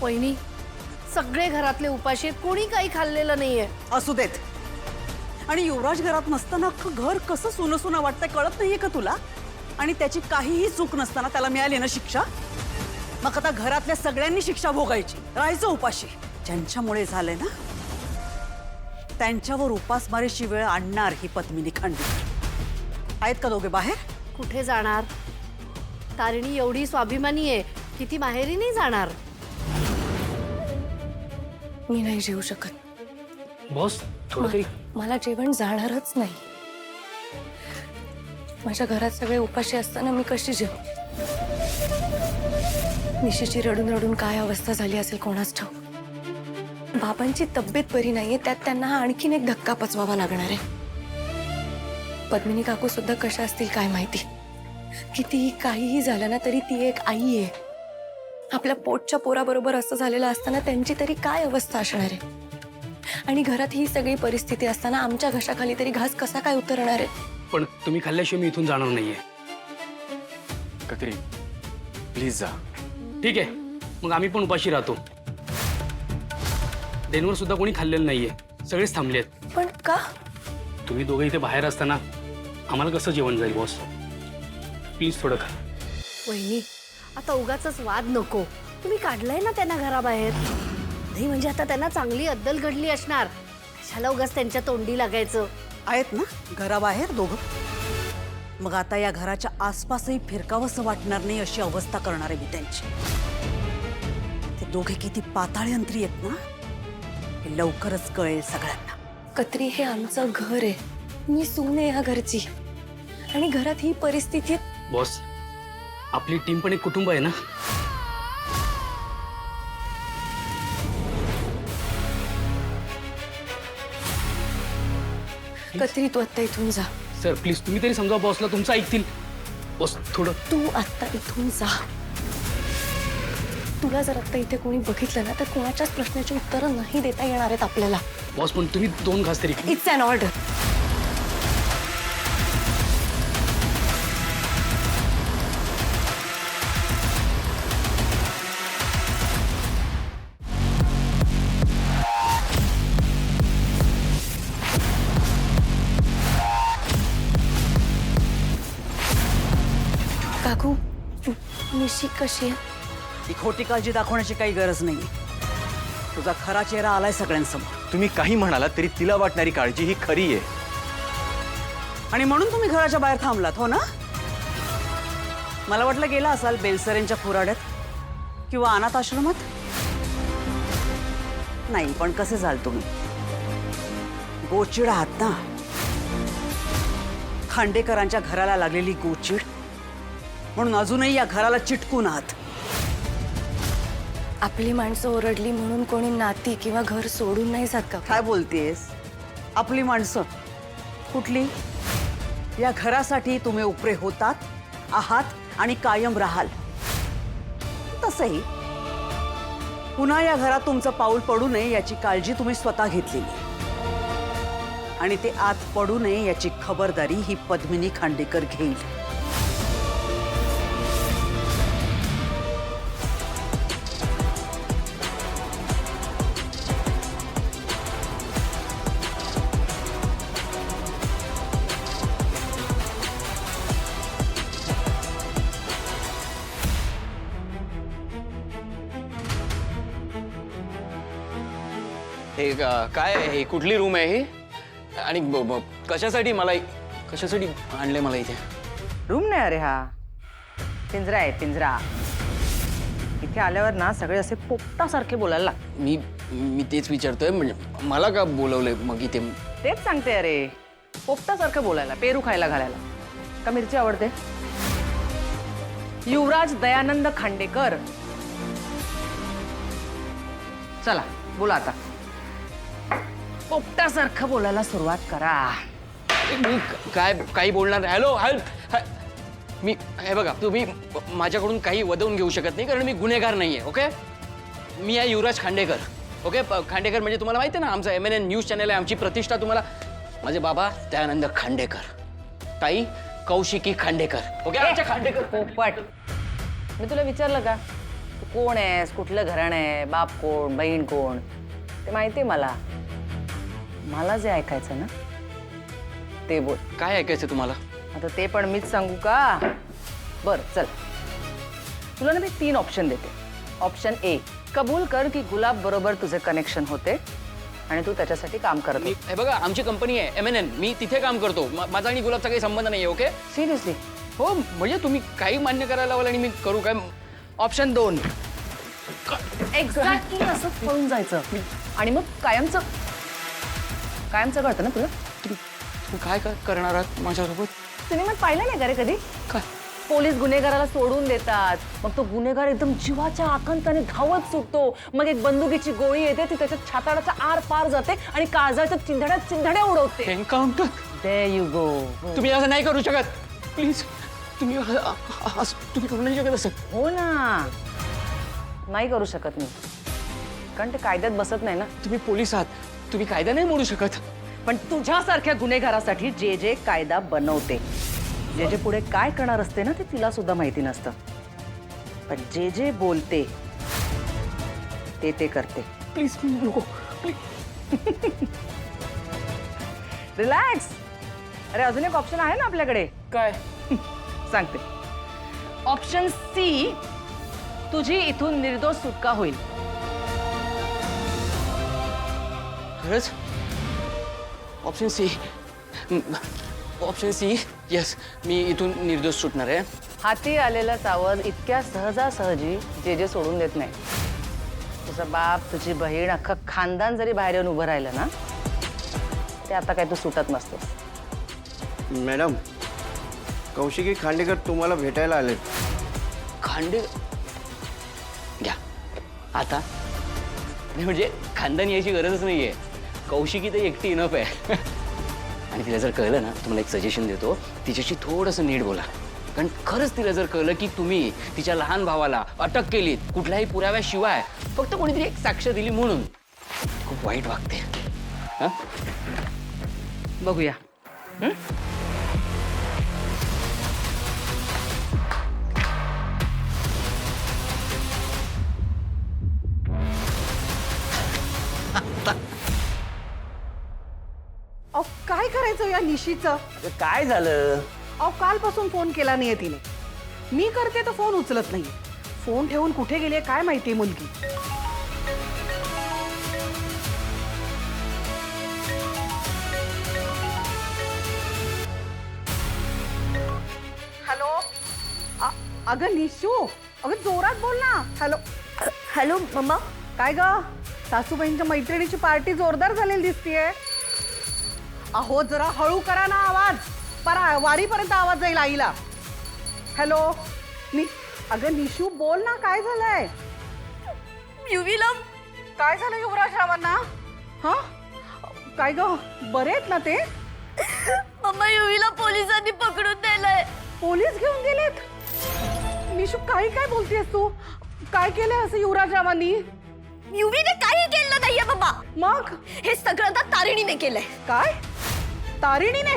वहिनी, सगळे घरातले उपाशी आहेत, कोणी काही खाल्लेलं नाहीये. असू देत. आणि युवराज घरात नसताना अख्खं घर कसं सुनं सुनं वाटतंय कळत नाहीये का तुला? आणि त्याची काहीही चूक नसताना त्याला मिळाली ना शिक्षा. मग आता घरातल्या सगळ्यांनी शिक्षा भोगायची, राहायचं उपाशी. ज्यांच्यामुळे झालंय ना त्यांच्यावर उपासमारीची वेळ आणणार ही पद्मिनी खांडेकर. आहेत का दोघे बाहेर? कुठे जाणार? तारिणी एवढी स्वाभिमानी आहे की ती माहेरी नाही जाणार. मी नाही जेवू शकत बॉस. थोडं काही मला जेवण जाणारच नाही. माझ्या घरात सगळे उपाशी असताना मी कशी जेवू? निशीची रडून रडून काय अवस्था झाली असेल कोणास ठाऊक. बाबांची तब्येत बरी नाहीये, त्यात त्यांना हा आणखीन एक धक्का पचवावा लागणार आहे. पद्मिनी काकू सुद्धा कशा असतील काय माहिती. कितीही काहीही झालं ना तरी ती एक आई आहे. आपल्या पोटच्या पोराबरोबर असं झालेलं असताना त्यांची तरी काय अवस्था असणार आहे. आणि घरात ही सगळी परिस्थिती असताना आमच्या घशाखाली तरी घास कसा काय उतरणार आहे. पण तुम्ही खाल्ल्याशिवाय मी इथून जाणार नाहीये. कत्री प्लीज जा. ठीक आहे, मग आम्ही पण उपाशी राहतो. देनवर सुद्धा कोणी खाल्लेलं नाहीये, सगळेच थांबले आहेत. पण का? तुम्ही दोघे इथे बाहेर असताना आम्हाला कसं जेवण जाईल बॉस? प्लीज थोडं खा. वहिनी, आता उगाचच वाद नको. तुम्ही काढलाय ना त्यांना घराबाहेर. नाही म्हणजे आता त्यांना चांगली अद्दल घडली असणार. कशाला उगाच त्यांच्या तोंडी लागायचं. आहेत ना घराबाहेर दोघं. मग आता या घराच्या आसपासही फिरकावंसं वाटणार नाही अशी अवस्था करणार आहे मी त्यांची. ते दोघे किती पाताळी अंतरी आहेत ना हे लवकरच कळेल सगळ्यांना. कत्री, हे आमचं घर आहे. मी सून आहे या घरची. आणि घरात ही परिस्थिती. बॉस, आपली टीम पण एक कुटुंब आहे ना. कत्री, तू आत्ता इथून जा. सर प्लीज तुम्ही तरी समजा बॉसला, तुमचं ऐकतील. बॉस थोडं. तू आत्ता इथून जा. तुला जर आत्ता इथे कोणी बघितलं ना तर कोणाच्याच प्रश्नाची उत्तरं नाही देता येणार आहेत आपल्याला. बॉस पण तुम्ही 2 घास तरी. It's an order. काकू, निशी कशी आहे? ही खोटी काळजी दाखवण्याची काही गरज नाही. तुझा खरा चेहरा आलाय सगळ्यांसमोर. तुम्ही काही म्हणालात तरी तिला वाटणारी काळजी ही खरी आहे. आणि म्हणून तुम्ही घराच्या बाहेर थांबलात हो ना? मला वाटलं गेला असाल बेलसरेंच्या खुराड्यात किंवा अनाथ आश्रमात. नाही, पण कसे जाल तुम्ही? गोचिड आहात ना. खांडेकरांच्या घराला लागलेली गोचिड म्हणून अजूनही या घराला चिटकून आहात. आपली माणसं ओरडली म्हणून कोणी नाती किंवा घर सोडून नाही जात का? काय बोलतेस? आपली माणसं कुठली? या घरासाठी तुम्ही उपरे होतात, आहात आणि कायम राहाल. तसंही पुन्हा या घरात तुमचं पाऊल पडू नये याची काळजी तुम्ही स्वतः घेतलेली. आणि ते आत पडू नये याची खबरदारी ही पद्मिनी खांडेकर घेईल. हे काय हे कुठली रूम आहे ही? आणि कशासाठी कशासाठी आणले मला इथे? रूम नाही अरे, हा पिंजरा आहे, पिंजरा. इथे आल्यावर ना सगळे असे पोपटासारखे बोलायला लागतात. मी तेच विचारतोय, म्हणजे मला का बोलवलंय मग इथे? तेच सांगते अरे, पोपटासारखं बोलायला. पेरू खायला घालायला. का मिरची आवडते? युवराज दयानंद खांडेकर. चला बोला आता. पोपटासारखं बोलायला सुरुवात करा. मी काय काही बोलणार नाही. Hello, help. मी हे बघा, तुम्ही माझ्याकडून काही वदवून घेऊ शकत नाही कारण मी गुन्हेगार नाहीये. ओके, मी आहे युवराज खांडेकर. ओके, खांडेकर म्हणजे तुम्हाला माहिती आहे ना, आमचा MNN न्यूज चॅनल आहे. आमची प्रतिष्ठा तुम्हाला. माझे बाबा दयानंद खांडेकर, ताई कौशिकी खांडेकर. ओके, आमच्या खांडेकर. पोपट, मी तुला विचारलं का कोण आहेस, कुठलं घराणं आहे, बाप कोण, बहीण कोण, ते माहिती आहे मला. मला जे ऐकायचं ना ते बोल. काय ऐकायचं तुम्हाला? आता ते पण मीच सांगू का? बर चल, तुला ना मी 3 ऑप्शन देते. ऑप्शन ए, कबूल कर की गुलाब बरोबर तुझे कनेक्शन होते आणि तू त्याच्यासाठी काम करत मी होती. हे बघा, आमची कंपनी आहे MNN, मी तिथे काम करतो. माझा आणि गुलाबचा काही संबंध नाही आहे. ओके? सिरियसली? हो, म्हणजे तुम्ही काही मान्य करायला लावाल आणि मी करू काय? ऑप्शन 2, एक्झॅक्टली असं पळून जायचं आणि मग कायमचं कळतं ना तुला? तुम्ही काय करणार आहात माझ्यासोबत? सिनेमात पाहिलं नाही का रे कधी? काय? पोलीस गुन्हेगाराला सोडून देतात, मग तो गुन्हेगार एकदम जीवाच्या आकांताने धावत सुटतो, मग एक बंदुकीची गोळी येते, ती त्याच्या छाताडाच्या आर पार जाते आणि काळजाच्या चिंधड्या उडवते. एन्काउंटर? There you go. तुम्ही असं नाही करू शकत, प्लीज. तुम्ही तुम्ही करू नाही शकत असं. हो ना, नाही करू शकत मी, कारण ते कायद्यात बसत नाही ना. तुम्ही पोलीस आहात, तुम्ही कायदा नाही मोडू शकत. पण तुझ्यासारख्या गुन्हेगारासाठी जे जे कायदा बनवते, जे जे पुढे काय करणार असते ना, ते तिला सुद्धा माहिती नसतं. पण जे जे बोलते ते करते. प्लीज नको, प्लीज. रिलॅक्स. अरे अजून एक ऑप्शन आहे ना आपल्याकडे. काय? सांगते. ऑप्शन सी, तुझी इथून निर्दोष सुटका होईल. खरंच? Option C. Option C, yes, मी इथून निर्दोष सुटणार आहे. हाती आलेला सावज इतक्या सहजासहजी जे जे सोडून देत नाही. तुझा बाप, तुझी बहीण, अख्खं खानदान जरी बाहेर येऊन उभं राहिलं ना, ते आता काय तू सुटत नसतोस. मॅडम, कौशिकी खांडेकर तुम्हाला भेटायला आले. खांडे घ्या आता. म्हणजे खानदानी याची गरजच नाहीये. कौशिकी तर एकटी इनफ आहे. आणि तिला जर कळलं ना, तुम्हाला एक सजेशन देतो, तिच्याशी थोडंसं नीट बोला. कारण खरंच तिला जर कळलं की तुम्ही तिच्या लहान भावाला अटक केलीत कुठल्याही पुराव्याशिवाय, फक्त कोणीतरी एक साक्ष दिली म्हणून, खूप वाईट वागते. हां, बघूया. अहो काय करायचं या निशीचं? काय झालं? अहो कालपासून फोन केला नाहीये तिने. मी करते तर फोन उचलत नाहीये. फोन ठेवून कुठे गेली काय माहिती मुलगी. हॅलो. अगं निशू, अगं जोरात बोल ना. हॅलो. हॅलो मम्मा. काय ग, सासूबाईंच्या मैत्रिणीची पार्टी जोरदार झालेली दिसतीये. अहो जरा हळू करा ना आवाज, वारीपर्यंत आवाज जाईल आईला. हॅलो. अगं निशू बोल ना, काय झालंय? युवीला काय झालं युवराज रावांना? हा काय ग, बरे आहेत ना ते? मम्मा, युवीला पोलिसांनी पकडून नेलंय. पोलीस घेऊन गेलेत? निशू काही काय बोलतेस तू? काय केलंय असं युवराज रावांनी? युवीने काही केलं नाहीये बाबा. मग हे सगळं ना तारिणीने केलंय. काय? तारिणीने?